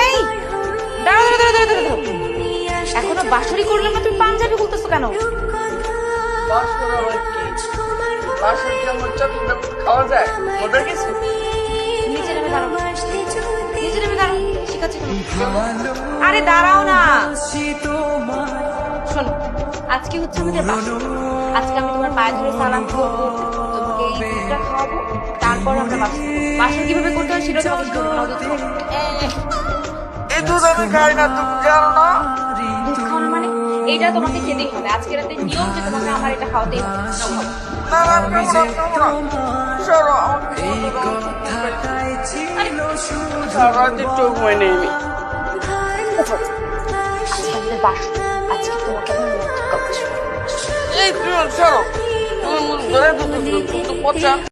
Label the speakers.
Speaker 1: এই দাঁড়াও দাঁড়াও দাঁড়াও দাঁড়াও এখনো বাঁশরি করলাম না, তুমি পাঞ্জাবি বলতেছো কেন?
Speaker 2: খাওয়া যায় মজার কিছু?
Speaker 1: নিচে নেমে দাঁড়াও, নিচে নেমে দাঁড়াও, শিখাচ্ছি তোমাকে। আরে দাঁড়াও না, শোনো আজকে হচ্ছে আমাদের বাসর। আজকে আমি তোমার পায়ে ধরে সালাম করবো, তোমাকে এই দুধটা খাওয়াবো, তারপর আমরা বাসর। বাসর কিভাবে করতে হয় সেটা তোমাকে শিখাবো। নাও দুধ খাও।
Speaker 2: এই দুধ আমি খাই না, তুমি জানো না?
Speaker 1: দুধ খাওয়ানো মানে এইটা তোমাকে খেতেই হবে। আজকে রাতে নিয়ম যে তোমাকে আমার এটা খাওয়াতেই হবে। নাও খাও।
Speaker 2: না না আমি খাবো না, খাবো না। সরো, আমাকে সারা রাত একটু ঘুমাই নেই আমি।
Speaker 1: আজকে আমাদের বাসর, আজকে তোমাকে আমি মদ খাওয়াবো।
Speaker 2: এই তুমি সরো, তুমি ধরে দুধ পচা।